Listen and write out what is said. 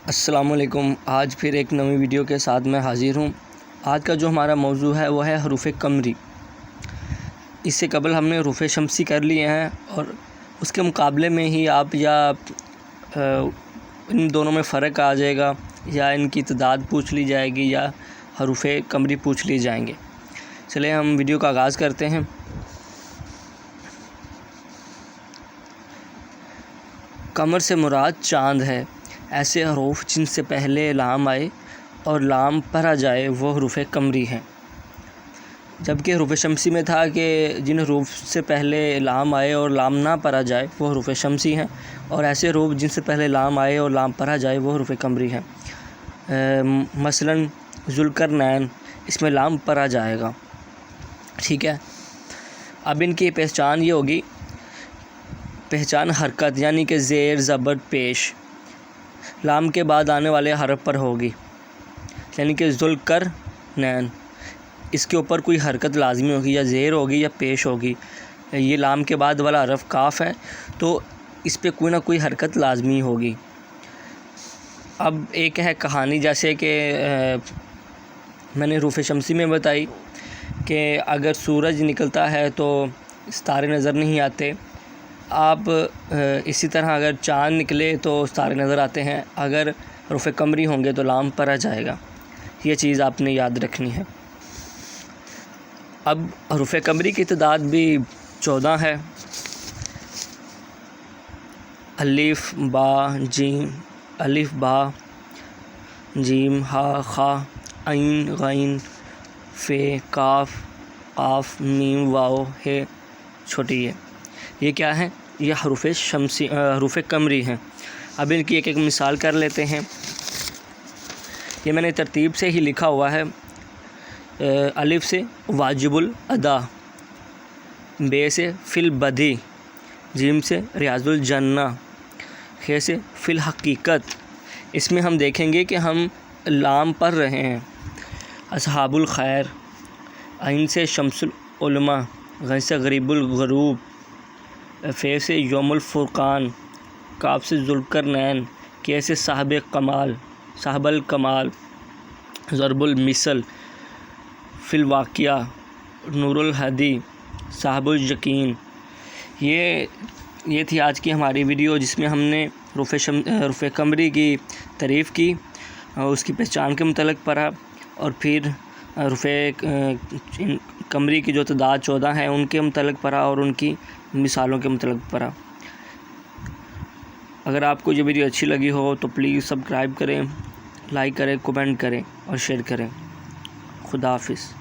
السلام علیکم۔ آج پھر ایک نئی ویڈیو کے ساتھ میں حاضر ہوں۔ آج کا جو ہمارا موضوع ہے وہ ہے حروف قمری۔ اس سے قبل ہم نے حروف شمسی کر لیے ہیں اور اس کے مقابلے میں ہی آپ یا ان دونوں میں فرق آ جائے گا یا ان کی تعداد پوچھ لی جائے گی یا حروف قمری پوچھ لیے جائیں گے۔ چلیں ہم ویڈیو کا آغاز کرتے ہیں۔ قمر سے مراد چاند ہے۔ ایسے حروف جن سے پہلے لام آئے اور لام پڑھا جائے وہ حروف قمری ہیں، جبکہ حروف شمسی میں تھا کہ جن حروف سے پہلے لام آئے اور لام نہ پڑھا جائے وہ حروف شمسی ہیں، اور ایسے حروف جن سے پہلے لام آئے اور لام پڑھا جائے وہ حروف قمری ہیں۔ مثلا ذوالقرنین، اس میں لام پڑھا جائے گا، ٹھیک ہے۔ اب ان کی پہچان یہ ہوگی، پہچان حرکت یعنی کہ زیر زبر پیش لام کے بعد آنے والے حرف پر ہوگی، یعنی کہ ذوالقرنین، اس کے اوپر کوئی حرکت لازمی ہوگی، یا زیر ہوگی یا پیش ہوگی۔ یہ لام کے بعد والا حرف کاف ہے تو اس پہ کوئی نہ کوئی حرکت لازمی ہوگی۔ اب ایک ہے کہانی، جیسے کہ میں نے حروف شمسی میں بتائی کہ اگر سورج نکلتا ہے تو ستارے نظر نہیں آتے، آپ اسی طرح اگر چاند نکلے تو ستارے نظر آتے ہیں، اگر حروف قمری ہوں گے تو لام پڑھا جائے گا۔ یہ چیز آپ نے یاد رکھنی ہے۔ اب حروف قمری کی تعداد بھی 14 ہے۔ الف با جیم ہا خا عین غین ف کاف قاف میم واو ہے چھوٹی ہے۔ یہ کیا ہے؟ یہ حروف قمری ہیں۔ اب ان کی ایک ایک مثال کر لیتے ہیں۔ یہ میں نے ترتیب سے ہی لکھا ہوا ہے۔ الف سے واجب الادا، بے سے فی البدی، جیم سے ریاض الجنہ، خے سے فی الحقیقت۔ اس میں ہم دیکھیں گے کہ ہم لام پڑھ رہے ہیں۔ اصحاب الخیر، عین سے شمس العلماء، غین سے غریب الغروب، فے سے یوم الفرقان، کاف سے ذوالقرنین، کے سے صاحب الکمال، ضرب المثل، فی الواقعہ، نور الہدی، صاحب الیقین۔ یہ تھی آج کی ہماری ویڈیو، جس میں ہم نے حروف قمری کی تعریف کی اور اس کی پہچان کے متعلق پڑھا، اور پھر حروف قمری کی جو تعداد 14 ہیں ان کے متعلق پڑھا اور ان کی مثالوں کے متعلق پڑھا۔ اگر آپ کو یہ ویڈیو اچھی لگی ہو تو پلیز سبسکرائب کریں، لائک کریں، کمنٹ کریں اور شیئر کریں۔ خدا حافظ۔